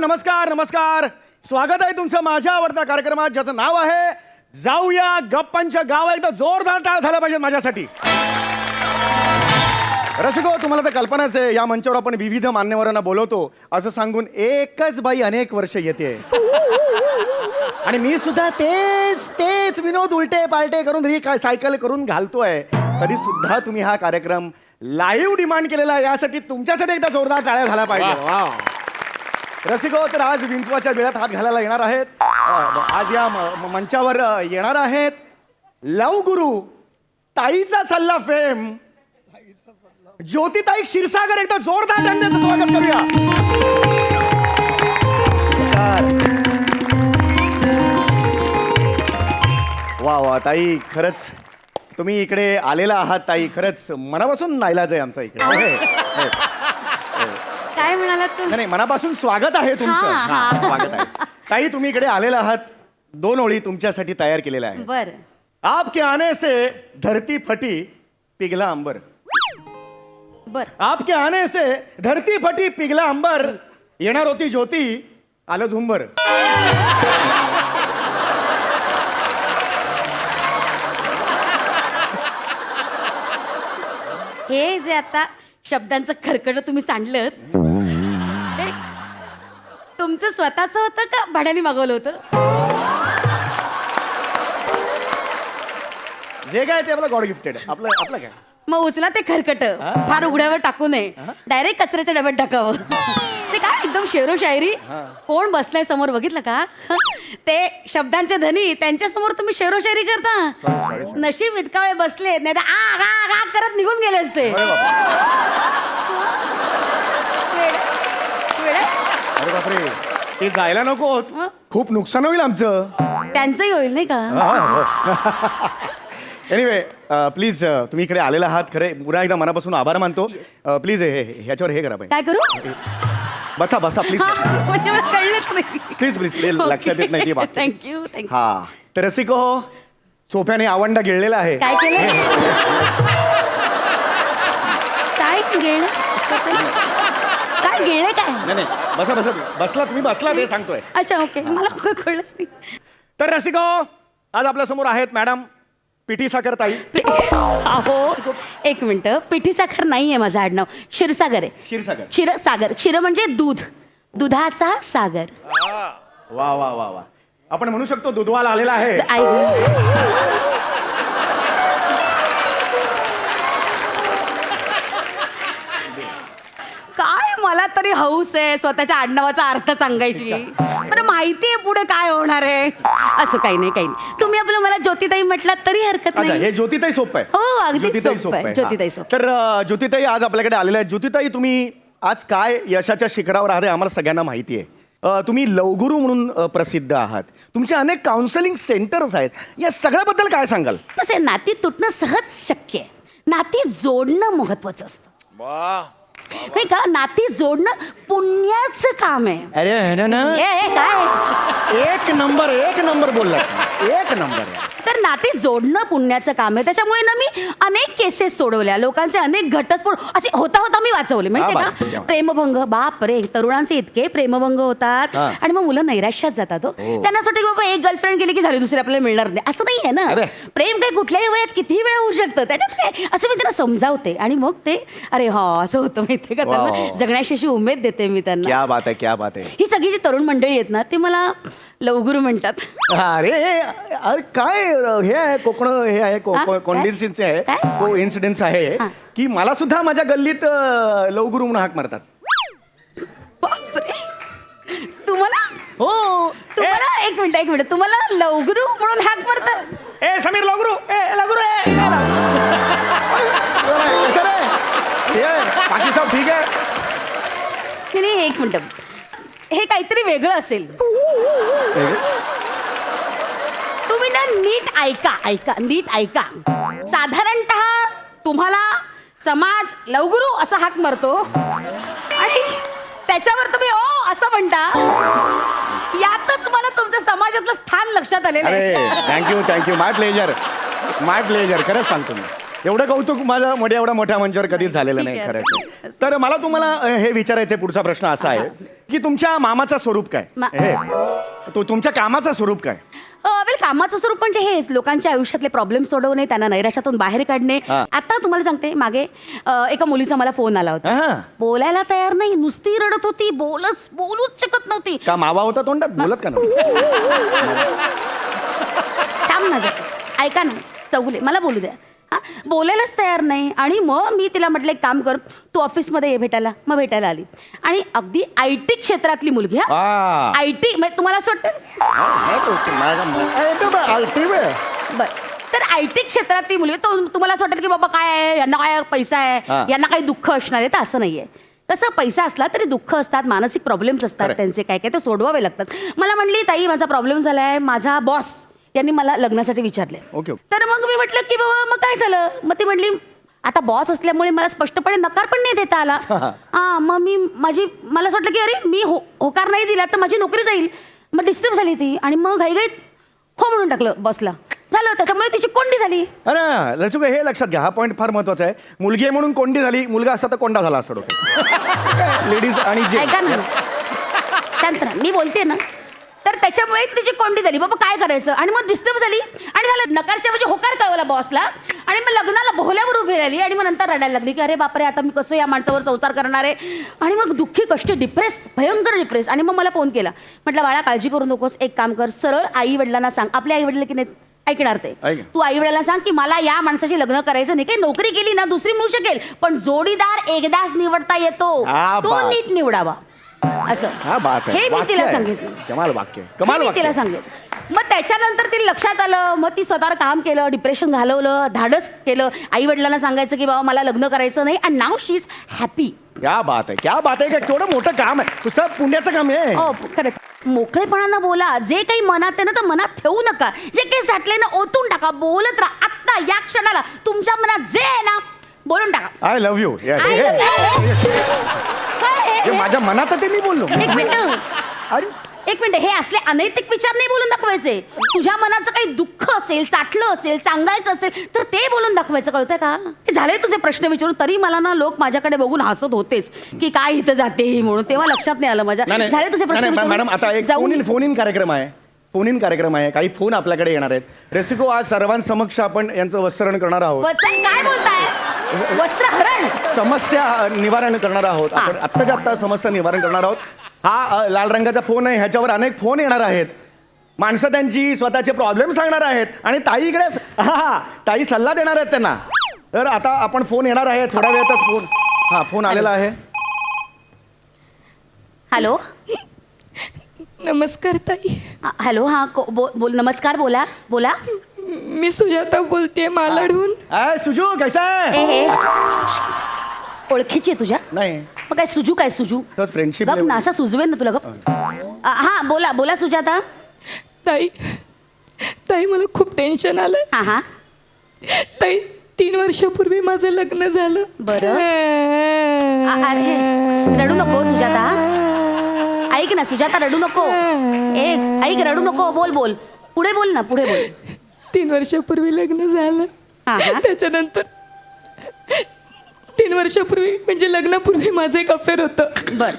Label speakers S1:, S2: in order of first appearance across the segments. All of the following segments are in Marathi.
S1: नमस्कार नमस्कार. स्वागत आहे तुमचं माझ्या आवडत्या कार्यक्रमात ज्याचं नाव आहे जाऊया गप्पांच्या गाव. एकदा जोरदार टाळ झाला पाहिजे माझ्यासाठी. रसिको, तुम्हाला तर कल्पनाच आहे या मंचावर आपण विविध मान्यवरांना बोलवतो असं सांगून एकच बाई अनेक वर्ष येते आणि मी सुद्धा तेच विनोद उलटे पालटे करून सायकल करून घालतोय. तरी सुद्धा तुम्ही हा कार्यक्रम लाईव्ह डिमांड केलेला आहे. यासाठी तुमच्यासाठी एकदा जोरदार टाळ्या झाल्या पाहिजे. वा रसिको, तर आज विंचवाच्या वेळात हात घालायला येणार आहेत. आज या मंचावर येणार आहेत लव गुरु ताईचा सल्ला फेम ज्योतिताई क्षीरसागर. एकदा जोरदार टाळ्यांचं स्वागत करूया. वा वा ताई, खरंच तुम्ही इकडे आलेला आहात ताई. खरंच मनापासून नाईलाज आहे आमचा इकडे.
S2: काय म्हणालात तुम्ही?
S1: नाही, मनापासून स्वागत आहे तुमचं. हा, स्वागत आहे ताई. तुम्ही इकडे आलेला आहात. 2 ओळी तुमच्यासाठी तयार केलेल्या आहेत.
S2: बर.
S1: आपके आने से धरती फटी पिघला अंबर.
S2: बर.
S1: आपके आने से धरती फटी पिघला अंबर. येणार होती ज्योती, आलं झुंबर.
S2: हे जे आता शब्दांचं खरकट तुम्ही सांडलं ते तुमचं स्वतःच होतं का भाड्याने मागवलं होतं?
S1: जे काय ते आपलं गॉड गिफ्टेड. आपलं काय.
S2: मग उचला ते खरकट. फार उघड्यावर टाकू नये. डायरेक्ट कचऱ्याच्या डब्यात टाकावं. ते काय एकदम शेरो शायरी. कोण बसलाय समोर बघितलं का? ते शब्दांचे धनी, त्यांच्या समोर तुम्ही शेरो शायरी करता.
S1: सॉरी.
S2: नशीब इतका वेळ बसले नाही तर आ करत निघून गेले असते.
S1: अरे बापरे, ते जायला नको. खूप नुकसान होईल आमचं.
S2: त्यांचंही होईल नाही का?
S1: एनिवे, प्लीज तुम्ही इकडे आलेला आहात. खरे पुन्हा एकदा मनापासून आभार मानतो. प्लीज ह्याच्यावर हे करा पाहिजे.
S2: काय करू?
S1: बसा प्लीज.
S2: कळलंच नाही.
S1: प्लीज लक्षात येत नाही ती बात.
S2: थँक्यू.
S1: हा, तर रसिको, सोफ्याने आवंडा गिळलेला आहे.
S2: काय केलं? काय गिळलं? काय गिळलं काय?
S1: नाही, बसला तुम्ही बसला ते सांगतोय.
S2: अच्छा, ओके. मला कळलंच नाही.
S1: तर रसिको, आज आपल्या समोर आहेत मॅडम पिठी साखर ताई.
S2: अहो, एक मिनिट. पिठी साखर नाही आहे माझं आडनाव. क्षीरसागर आहे. क्षीरसागर. क्षीर म्हणजे दूध. दुधाचा सागर.
S1: वा वा वा वा. आपण म्हणू शकतो दुधवाला आलेला आहे.
S2: काय मला तरी हौस आहे स्वतःच्या आडनावाचा अर्थ सांगायची. बरं, माहिती आहे पुढे काय होणार आहे. असं काही नाही. तुम्ही आपलं मला ज्योतिताई म्हटलात तरी हरकत नाही.
S1: हे ज्योतिताई सोपं आहे.
S2: हो, अगदी सोपं आहे. ज्योतिताई सोपं.
S1: तर ज्योतिताई आज आपल्याकडे आलेल्या आहेत. ज्योतिताई, तुम्ही आज काय यशाच्या शिखरावर आहात आम्हाला सगळ्यांना माहिती आहे. तुम्ही लवगुरू म्हणून प्रसिद्ध आहात. तुमचे अनेक काउन्सिलिंग सेंटर्स आहेत. या सगळ्याबद्दल काय सांगाल?
S2: तसे नाती तुटणं सहज शक्य आहे. नाती जोडणं महत्वाचं असतं. नाही का? नाती जोडणं पुण्याचं काम आहे.
S1: अरे ना,
S2: काय
S1: एक नंबर बोलला. एक नंबर.
S2: तर नाती जोडणं पुण्याचं काम आहे. त्याच्यामुळे ना मी अनेक केसेस सोडवल्या. लोकांचे अनेक घटस्फोट असे होता मी वाचवले. माहितीये का? प्रेमभंग. बाप रे, तरुणांचे इतके प्रेमभंग होतात आणि मग मुलं नैराश्यात जातात. त्यांना असं वाटतं बाबा एक गर्लफ्रेंड गेली की झाली, दुसरी आपल्याला मिळणार नाही. असं नाही आहे ना. प्रेम काही कुठल्याही वयात कितीही वेळा होऊ शकतं. त्याच्यात काय असं मी त्यांना समजावते आणि मग ते अरे हा असं होतं माहितीये का. त्यांना जगण्याची अशी उमेद देते मी त्यांना.
S1: क्या बात आहे.
S2: ही सगळी जी तरुण मंडळी आहेत ना, ती मला लवगुरू म्हणतात.
S1: अरे काय हे आहे कोकण, हे आहे कोइन्सिडेन्स आहे. तो इन्सिडेन्स आहे की मला सुद्धा माझ्या गल्लीत लवगुरू म्हणून हाक मारतात.
S2: तुम्हाला?
S1: हो.
S2: तुम्हाला? एक मिनिट. तुम्हाला लवगुरू म्हणून हाक मारतात?
S1: ए समीर, लवगुरू. बाकी सब ठीक आहे.
S2: नाही, एक मिनिट. हे काहीतरी वेगळं असेल. तुम्ही ना नीट ऐका. साधारणतः तुम्हाला समाज लवगुरू असा हाक मारतो आणि त्याच्यावर तुम्ही ओ असं म्हणता. यातच मला तुमच्या समाजातलं स्थान लक्षात आलेलं आहे.
S1: थँक्यू. माय प्लेजर. खरंच सांगतो मी. एवढं कौतुक माझ्या मोठ्या एवढ्या मोठ्या मंचावर कधीच झालेलं नाही
S2: ठीक आहे.
S1: खरंच. तर मला तुम्हाला हे विचारायचं पुढचा प्रश्न असा आहे की तुमच्या मामाचं स्वरूप काय हे तुमच्या कामाचं स्वरूप काय?
S2: वेल कामाचं स्वरूप म्हणजे हेच लोकांच्या आयुष्यातले प्रॉब्लेम सोडवणे, त्यांना नैराश्यातून बाहेर काढणे.
S1: हा.
S2: आता तुम्हाला सांगते, मागे एका मुलीचा मला फोन आला होता.
S1: हा.
S2: बोलायला तयार नाही, नुसती रडत होती, बोलूच शकत नव्हती.
S1: का मावा होता तोंडात बोलत का नाही?
S2: थांब ना जरा. ऐका ना चौगुले, मला बोलू द्या. हा, बोलायलाच तयार नाही. आणि मग मी तिला म्हटलं एक काम कर, तू ऑफिसमध्ये ये भेटायला. मग भेटायला आली. आणि अगदी IT क्षेत्रातली मुलगी. हा
S1: आ.
S2: IT तुम्हाला असं वाटतं बर, तर IT क्षेत्रातली मुलगी, तो तुम्हाला असं वाटेल की बाबा काय आहे, यांना काय पैसा आहे,
S1: हा.
S2: यांना काही दुःख असणार आहे. तर असं नाहीये. तसं पैसा असला तरी दुःख असतात, मानसिक प्रॉब्लेम्स असतात
S1: खरंय.
S2: त्यांचे, काय काय ते सोडवावे लागतात. मला म्हणली, ताई माझा प्रॉब्लेम झालाय, माझा बॉस यांनी मला लग्नासाठी विचारले.
S1: ओके.
S2: तर मग मी म्हटलं की बाबा मग काय झालं. मग ती म्हटली, आता बॉस असल्यामुळे मला स्पष्टपणे नकार पण नाही देता आला. हा, मग मला असं वाटलं की अरे मी होकार नाही दिला तर माझी नोकरी जाईल. मग डिस्टर्ब झाली ती. आणि मग घाईघाईत हो म्हणून टाकलं बॉसला. झालं, त्याच्यामुळे तिची कोंडी झाली.
S1: अरे लचुक, हे लक्षात घ्या, हा पॉईंट फार महत्वाचा आहे. मुलगी आहे म्हणून कोंडी झाली, मुलगा असता तर कोंडा झाला असता डोक्यात. लेडीज आणि
S2: ऐका ना, शांत राहा, मी बोलते ना. तर त्याच्यामुळे तिची कोंडी झाली. बाबा काय करायचं. आणि मग डिस्टर्ब झाली. आणि झालं, नकारच्या म्हणजे होकार कळवला बॉसला. आणि मग लग्नाला बोहल्यावर उभी राहिली. आणि मग नंतर रडायला लागली की अरे बापरे, आता मी कसं या माणसावर संसार करणार आहे. आणि मग दुःखी, कष्टी, डिप्रेस, भयंकर डिप्रेस. आणि मग मला फोन केला. म्हटलं बाळा काळजी करू नकोस, एक काम कर, सरळ आई वडिलांना सांग. आपले आई वडील की नाही ऐकणार ते.
S1: ऐक.
S2: तू आई वडिलांना सांग की मला या माणसाशी लग्न करायचं नाही. काही नोकरी केली ना दुसरी मिळू शकेल, पण जोडीदार एकदाच निवडता येतो,
S1: हा,
S2: तो
S1: बात.
S2: नीट निवडावा. असं
S1: हा बात आहे.
S2: हे मी
S1: वाक्य
S2: तिला
S1: आहे.
S2: सांगितलं.
S1: कमाल वाक्य आहे.
S2: हे
S1: कमाल
S2: मी
S1: वाक्य
S2: तिला
S1: आहे.
S2: सांगितलं. मग त्याच्यानंतर तिला लक्षात आलं. मग ती स्वतःवर काम केलं, डिप्रेशन घालवलं, धाडस केलं, आई वडिलांना सांगायचं की बाबा मला लग्न करायचं नाही. And now she is happy.
S1: क्या बात आहे, क्या बात आहे. का केवढं मोठं काम आहे तुझं, पुण्याचं काम आहे.
S2: हो खरंच. मोकळेपणानं बोला. जे काही मनात आहे ना तर मनात ठेवू नका. जे काही साठले ना ओतून टाका. बोलत राहा. आत्ता या क्षणाला तुमच्या मनात जे आहे ना बोलून टाका.
S1: I love you.
S2: I love you. काय हे?
S1: माझ्या मनात ते मी बोललो.
S2: एक मिनिट,
S1: अरे
S2: एक मिनिट. हे असले अनैतिक विचार नाही बोलून दाखवायचे. तुझ्या मनाचं काही दुःख असेल, साठलं असेल, सांगायचं असेल तर ते बोलून दाखवायचं. कळतंय का? हे झाले तुझे प्रश्न विचारून. तरी मला ना लोक माझ्याकडे बघून हसत होतेच की काय इथं जाते ही म्हणून. तेव्हा लक्षात नाही आलं माझ्या.
S1: नाही,
S2: झाले तुझे
S1: नाही,
S2: प्रश्न
S1: नाही, मॅडम आता एक
S2: जाऊन-
S1: फोन इन कार्यक्रम आहे. फोन इन कार्यक्रम आहे. काही फोन आपल्याकडे येणार आहेत. रेसिको, आज सर्वांसमक्ष आपण यांचं वस्त्रण करणार आहोत.
S2: काय बोलताय? वस्त्रहरण.
S1: समस्या निवारण करणार आहोत आपण. आत्ताच्या आत्ता समस्या निवारण करणार आहोत. हा लाल रंगाचा फोन आहे. ह्याच्यावर अनेक फोन येणार आहेत. माणसं त्यांची स्वतःचे प्रॉब्लेम सांगणार आहेत. आणि ताई इकडे ताई सल्ला देणार आहेत त्यांना. तर आता आपण फोन येणार आहे थोड्या वेळातच. फोन आलेला आहे.
S2: हॅलो.
S3: नमस्कार ताई.
S2: हॅलो. हा बोल. नमस्कार. बोला बोला.
S3: मी सुजाता बोलतेय मालाडहून.
S1: सुजू कैसा आहे?
S2: हे ओळखीची आहे तुझ्या?
S1: नाही,
S2: मग काय सुजू, काय सुजू?
S1: फ्रेंडशिप
S2: गप ना, असा सुजवेन ना तुला. गप. हा बोला बोला सुजाता.
S3: ताई ताई मला खूप टेन्शन आलंय.
S2: हा हा.
S3: ताई 3 वर्षापूर्वी माझं लग्न झालं.
S2: बरं. अरे रडू नको सुजाता. ऐक ना सुजाता, रडू नको. ऐक, रडू नको. बोल बोल, पुढे बोल ना, पुढे बोल.
S3: 3 वर्षापूर्वी लग्न झालं.
S2: हा, हा.
S3: त्याच्यानंतर 3 वर्षापूर्वी म्हणजे लग्नापूर्वी माझं एक अफेअर होतं.
S2: बर.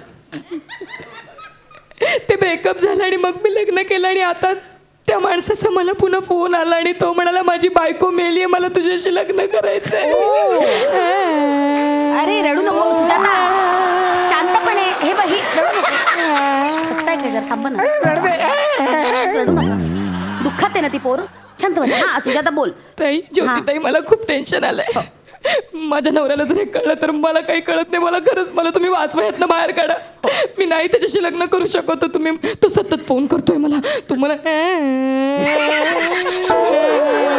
S3: ते ब्रेकअप झालं आणि मग मी लग्न केलं. आणि आता त्या माणसाचा मला पुन्हा फोन आला आणि तो म्हणाला माझी बायको मेली आहे, मला तुझ्याशी लग्न करायचंय.
S2: अरे रडू नको सुजाता, शांतपणे. हे बघ, रडू नको. हसताय काय? जरा थांब ना. रडू नका. दुःखात आहे ना ती पोर. शांत बस. हा सुजाता बोल.
S3: ताई, ज्योतिताई, मला खूप टेन्शन आलंय. माझ्या नवऱ्याला जर हे कळलं तर मला काही कळत नाही. मला खरंच, मला तुम्ही वाचवा, यातनं बाहेर काढा. मी नाही त्याच्याशी लग्न करू शकतो. तो सतत फोन करतोय मला. तुम्हाला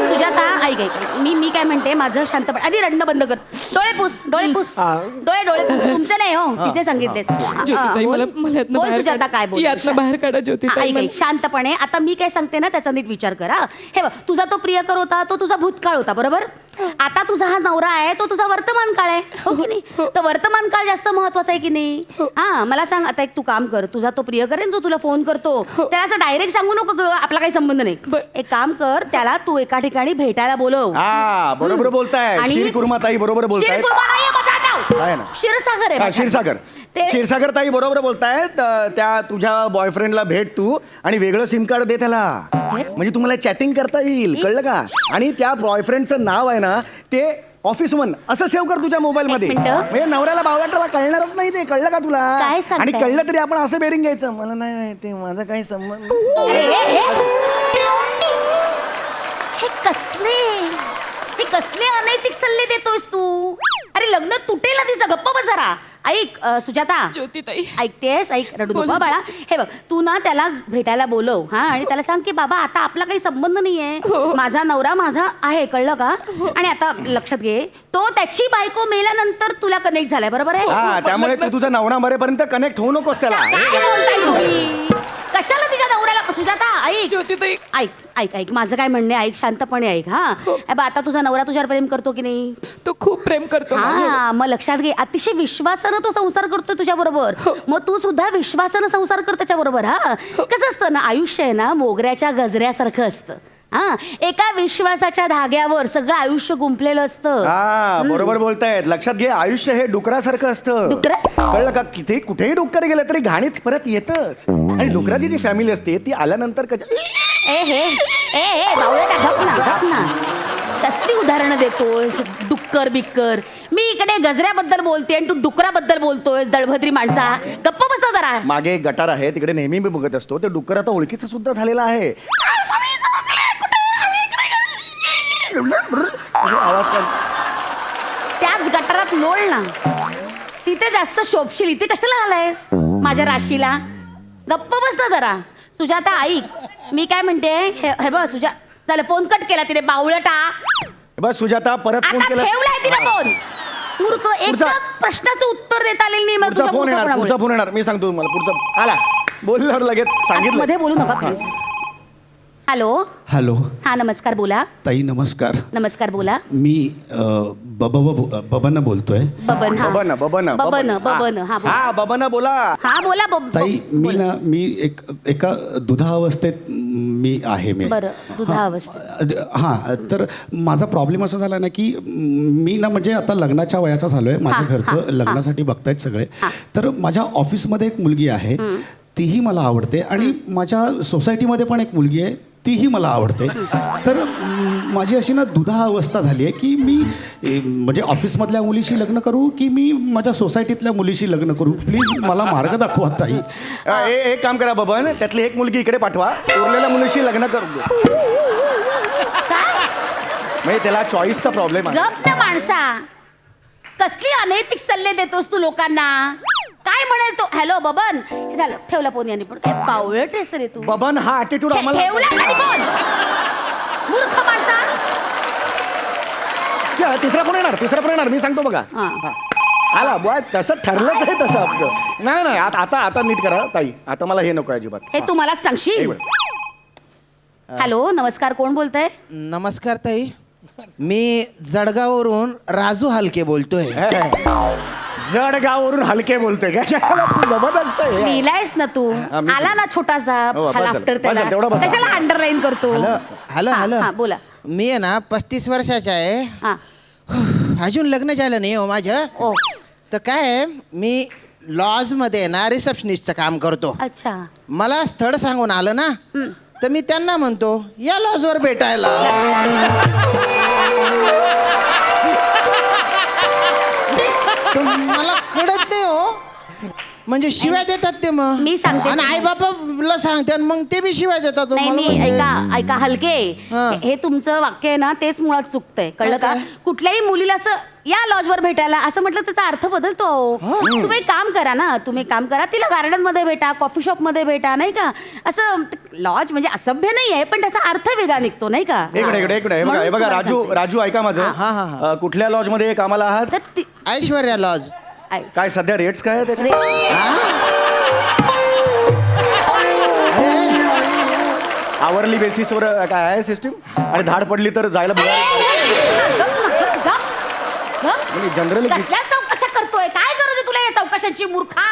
S2: सुजाता ऐक. मी काय म्हणते, माझं शांतपणे. आधी रडणं बंद कर. डोळे पुस. डोळे पुस. डोळे पुस. तुमचे नाही हो, तिचे सांगितले.
S3: ज्योतिताई, मला यातनं
S2: बोल
S3: बाहेर
S2: सुजाता,
S3: काढा.
S2: काय बोल.
S3: यातनं बाहेर काढा ज्योतिताई.
S2: ऐक शांतपणे. आता मी काय सांगते ना त्याचा नीट विचार करा. हे बघ, तुझा तो प्रियकर होता, तो तुझा भूतकाळ होता, बरोबर. आता तुझा हा नवरा आहे तो तुझा वर्तमान काळ आहे हो की नाही तर वर्तमान काळ जास्त महत्वाचा आहे की नाही हा मला सांग आता एक तू काम कर तुझा तो प्रियकरेन जो तुला फोन करतो त्याला असं डायरेक्ट सांगू नको ग, आपला काही संबंध नाही एक काम कर त्याला तू एका ठिकाणी भेटायला बोलव
S1: हा बरोबर बोलताय
S2: आणि-
S1: शिरकुर्माताई बरोबर बोलताय
S2: शिरकुर्मा नाहीये माझं नाव.
S1: आहे ना.
S2: क्षीरसागर आहे
S1: हा,
S2: माझं.
S1: क्षीरसागर
S2: ते-
S1: क्षीरसागर ताई बरोबर बोलतायत त्या तुझ्या बॉयफ्रेंडला भेट तू आणि वेगळं सिम कार्ड दे त्याला म्हणजे तुम्हाला चॅटिंग करता येईल कळलं का आणि त्या बॉयफ्रेंडचं नाव आहे ना ते ऑफिस वन असं सेव्ह कर तुझ्या मोबाईल मध्ये
S2: एक मिनिटं.
S1: म्हणजे नवऱ्याला बावळाटाला कळणारच नाही ते कळलं का तुला
S2: काय सांगताय?
S1: आणि कळलं तरी आपण असं बेरिंग घ्यायचं मला नाही माहिती माझा काही संबंध
S2: हे कसले अनैतिक सल्ले देतोयस तू अरे लग्न तुटेल ना तिचं गप्प बस जरा ऐक सुजाता
S3: ज्योतिताई
S2: ऐकतेस ऐक रडू नको
S3: बोला.
S2: बाळा हे बघ तू ना त्याला भेटायला बोलव हा आणि त्याला सांग की बाबा आता आपला काही संबंध नाहीये माझा नवरा माझा आहे कळलं का आणि आता लक्षात घे तो त्याची बायको मेल्यानंतर तुला कनेक्ट झालाय बरोबर आहे
S1: हा त्यामुळे तू तुझा नवरा मरेपर्यंत कनेक्ट होऊ नकोस त्याला
S2: काय बोलताय तुम्ही? कशाला तिच्या नवऱ्याला सुजाता ऐक
S3: ज्योतिताई
S2: ऐक ऐक ऐक माझं काय म्हणणे ऐक शांतपणे ऐक हा हे बघ, आता तुझा नवरा तुझ्यावर प्रेम करतो की नाही
S3: तो खूप प्रेम करतो माझ्यावर.
S2: हा मग लक्षात घे अतिशय विश्वासानं तो संसार करतोय तुझ्या बरोबर मग तू सुद्धा विश्वासानं संसार कर त्याच्या बरोबर हा कसं असतं ना आयुष्य आहे ना मोगऱ्याच्या गजऱ्यासारखं असतं हा एका विश्वासाच्या धाग्यावर सगळं आयुष्य गुंफलेलं असतं
S1: हा बरोबर बोलतायत लक्षात घे आयुष्य हे डुकरासारखं असतं
S2: डुकरं?
S1: कळलं का किती कुठेही डुक्कर गेलं तरी घाणीत परत येतच आणि डुकराची जी फॅमिली असते ती आल्यानंतर
S2: बावळटा, गप ना कसली उदाहरणं देतोय डुक्कर बिक्कर मी इकडे गजऱ्याबद्दल बोलते आणि तू डुकराबद्दल बोलतोय दळभद्री माणसा गप्प बसता जरा
S1: मागे एक गटार आहे तिकडे नेहमी मी बघत असतो ते डुक्कर आता ओळखीचं सुद्धा झालेलं आहे आवाज काय
S2: त्याच गटारात लोळ ना तिथे जास्त शोभशील इथे कशाला आलायस माझ्या राशीला गप्प बसता जरा सुजाता ऐक मी काय म्हणते हे बघ झालं फोन कट केला तिने बावळटा
S1: बस सुजाता परत फोन
S2: आता
S1: केला
S2: ठेवलाय तिने फोन मूर्ख एकदा प्रश्नाचं उत्तर देता आलेलं नाही मग
S1: पुढचा
S2: तुझ्या
S1: फोन येणार
S2: मूर्खपणामुळे.
S1: पुढचा फोन येणार मी सांगतो तुम्हाला पुढचा आला बोलल्यावर लगेच सांगितलं
S2: मध्ये बोलू नका प्लीज हॅलो
S4: हॅलो
S2: हा नमस्कार बोला
S4: ताई नमस्कार
S2: नमस्कार बोला
S4: मी बबन बोलतोय
S2: बबन हा
S1: बबन बबन
S2: बबन बबन हा बोला
S1: हा बबन बोला
S2: हा बोला
S4: ताई मी एका दुधावस्थेत मी आहे
S2: बरं दुधावस्थेत
S4: हां तर माझा प्रॉब्लेम असा झाला ना की मी ना म्हणजे आता लग्नाच्या वयाचा झालोय माझ्या घरचं लग्नासाठी बघतायत सगळे तर माझ्या ऑफिसमध्ये एक मुलगी आहे तीही मला आवडते आणि माझ्या सोसायटीमध्ये पण एक मुलगी आहे तीही मला आवडते तर माझी अशी ना दुधा अवस्था झाली आहे की मी म्हणजे ऑफिसमधल्या मुलीशी लग्न करू की मी माझ्या सोसायटीतल्या मुलीशी लग्न करू प्लीज मला मार्ग दाखवा ताई
S1: एक काम करा बबन त्यातली एक मुलगी इकडे पाठवा उरलेल्या मुलीशी लग्न करू म्हणजे त्याला चॉईसचा प्रॉब्लेम आहे
S2: गप त्या माणसा कसली अनैतिक सल्ले देतोस तू लोकांना काय म्हणेल तो हॅलो बबन हे झालं ठेवला फोन यांनी पण काय बावळट आहेस रे तू
S1: बबन हा ऍटिट्यूड आम्हाला
S2: ठेवला खाली फोन मूर्ख माणसा
S1: या, तिसरा फोन येणार मी सांगतो बघा
S2: हा.
S1: हा. आला बुवा तसं ठरलंच आहे तसं आमचं नाही आता नीट करा ताई आता मला हे नको अजिबात
S2: हे तू मलाच सांगशील
S1: एक मिनिट.
S2: हॅलो नमस्कार कोण बोलतंय
S5: नमस्कार ताई मी जळगाववरून राजू हलके बोलतोय
S1: जळगाववरून हलके बोलतोय काय जबरदस्त आहे.
S2: लिहिलायस ना तू
S1: हा, मी
S2: आला ना छोटासा
S1: हो, बस झालं.
S2: लाफ्टर
S1: बस झालं,
S2: त्याला
S1: तेवढं बस झालं.
S2: कशाला अंडरलाईन करतो
S5: हॅलो हॅलो
S2: हा,
S5: हॅलो
S2: हा, बोला
S5: मी आहे ना 35 वर्षाचा आहे
S2: हा
S5: अजून लग्न झालं नाही हो माझं
S2: ओ
S5: तर काय आहे, मी लॉजमध्ये ना रिसेप्शनिस्टचं काम करतो
S2: अच्छा
S5: मला स्थळ सांगून आलं ना तर मी त्यांना म्हणतो या लॉजवर भेटायला तर मला कळत नाही हो म्हणजे शिव्या देतात ते मग
S2: मी सांगते
S5: आणि आई बापाला सांगते आणि मग ते बी शिव्या देतात हो.
S2: नाही
S5: मला
S2: नाही
S5: म्हणजे-
S2: ऐका हलके
S5: हा.
S2: हे तुमचं वाक्य आहे ना तेच मुळात चुकतंय कळलं का
S5: काय?
S2: कुठल्याही मुलीला असं या लॉजवर भेटायला असं म्हटलं त्याचा अर्थ बदलतो तुम्ही एक काम करा ना तिला गार्डन मध्ये भेटा कॉफी शॉप मध्ये भेटा नाही का असं लॉज म्हणजे असभ्य नाही आहे पण त्याचा अर्थ वेगळा निघतो नाही का
S1: एक मिनिट हे बघा
S2: म्हणून
S1: हे बघा
S2: तुम्हाला
S1: राजू
S2: सांगते.
S1: राजू ऐका माझं
S5: हा, हा, हा.
S1: कुठल्या लॉज मध्ये कामाला आहात
S2: तर ती-
S5: ऐश्वर्या लॉज
S2: ऐक.
S1: काय सध्या रेट्स काय आहे त्याचे
S2: रे- आवरली
S1: बेसिसवर काय आहे सिस्टीम आणि धाड पडली तर जायला बघा
S2: गप ना.
S1: म्हणजे जनरली
S2: कसल्या चौकशा करतोय? काय गरज आहे तुला या चौकशांची, मूर्खा?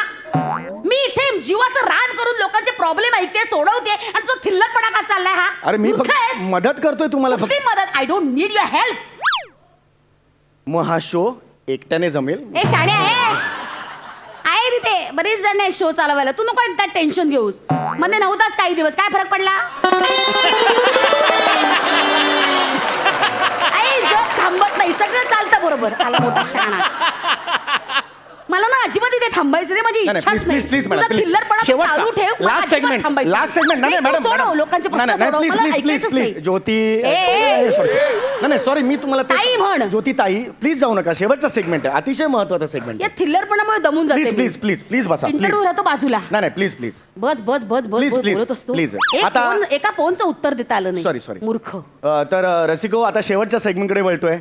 S2: मी इथे जीवाचं रान करून लोकांचे प्रॉब्लेम ऐकते, सोडवते, आणि तो थिल्लरपणा का चाललाय हा?
S1: अरे मी
S2: मूर्ख
S1: फक्त
S2: आहेस?
S1: मदत करतोय तुम्हाला फक्त.
S2: कुठली मदत? I don't need your help.
S1: मग हा शो एकट्याने जमेल?
S2: ए शाण्या, आहे तिथे बरेच जण आहेत शो चालवायला. तू नको एकदा टेन्शन घेऊस. मध्ये नव्हताच काही दिवस, काय फरक पडला? जोक थांबत नाही, सगळं चालतं बरोबर. आला मोठा शहाणा. मला ना अजिबात इथे थांबायचं रे, माझी इच्छाच नाही.
S1: प्लीज
S2: तुझा
S1: मॅडम,
S2: थिल्लरपणा
S1: शेवटचा
S2: चालू ठेव. मला
S1: लास्ट
S2: अजिबात
S1: सेगमेंट
S2: थांबायचं
S1: लास्ट सेगमेंट नाही
S2: नाही,
S1: मॅडम
S2: तू सोडव,
S1: मॅडम
S2: लोकांचे प्रश्न
S1: नाही
S2: सोडव.
S1: प्लीज
S2: मला
S1: प्लीज
S2: ऐकायचंच
S1: प्लीज
S2: नाही.
S1: प्लीज ज्योती
S2: ए,
S1: सॉरी नाही सॉरी मी तुम्हाला
S2: ताई म्हण.
S1: ज्योती ताई प्लीज जाऊ नका. शेवटचा सेगमेंट आहे, अतिशय महत्वाचा सेगमेंट
S2: या थिल्लरपणामुळे दमून जाते
S1: please
S2: me.
S1: Please please please बसा प्लीज.
S2: इंटरव्ह्यू राहतो बाजूला.
S1: नाही please please
S2: bus bus bus bus
S1: Please,
S2: bus
S1: please,
S2: बोलत असतो.
S1: please.
S2: एक
S1: आता-
S2: फोन- एका फोनचं उत्तर देता आलं नाही.
S1: Sorry.
S2: मूर्ख.
S1: तर रसिको आता शेवटच्या सेगमेंटकडे वळतोय.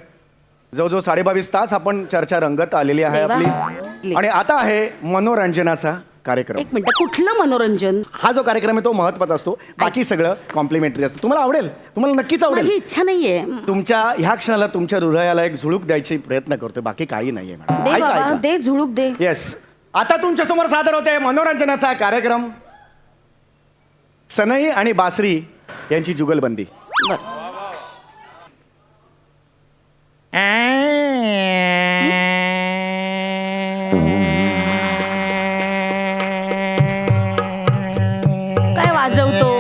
S1: जवळजवळ 22.5 तास आपण चर्चा रंगत आलेली आहे
S2: देवा.
S1: आपली, आणि आता आहे मनोरंजनाचा कार्यक्रम.
S2: एक मिनिट, कुठलं मनोरंजन?
S1: हा जो कार्यक्रम आहे तो महत्वाचा असतो, बाकी सगळं कॉम्प्लिमेंटरी असतं. तुम्हाला आवडेल, तुम्हाला नक्कीच
S2: माझी
S1: आवडेल.
S2: इच्छा नाहीये.
S1: तुमच्या ह्या क्षणाला तुमच्या हृदयाला एक झुळूक द्यायची प्रयत्न करतोय, बाकी काही नाहीये मॅडम.
S2: दे
S1: ऐका
S2: बाबा,
S1: ऐका
S2: दे झुळूक दे.
S1: येस, आता तुमच्या समोर सादर होते मनोरंजनाचा कार्यक्रम, सनई आणि बासरी यांची जुगलबंदी.
S2: बर. काय वाजवतो?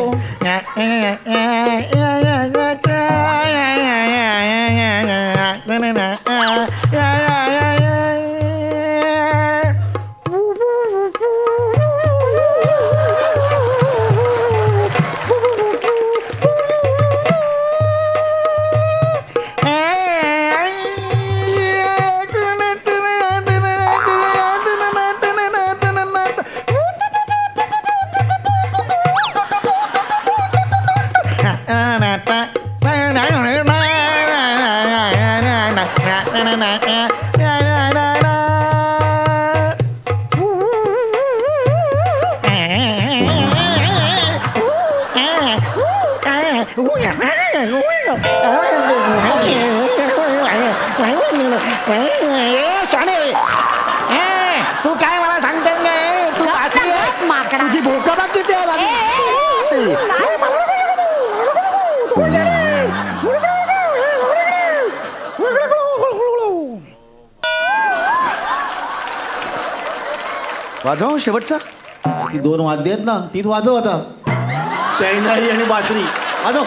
S1: तू काय मला सांगतेस नाही? तू बासरी आहे?
S2: माकडा.
S1: तुझी भोका बाकी ते वाजव शेवटचा.
S5: ती 2 वाद्य आहेत ना, तीच वाजव आता. शहनाई आणि बासरी वाजव.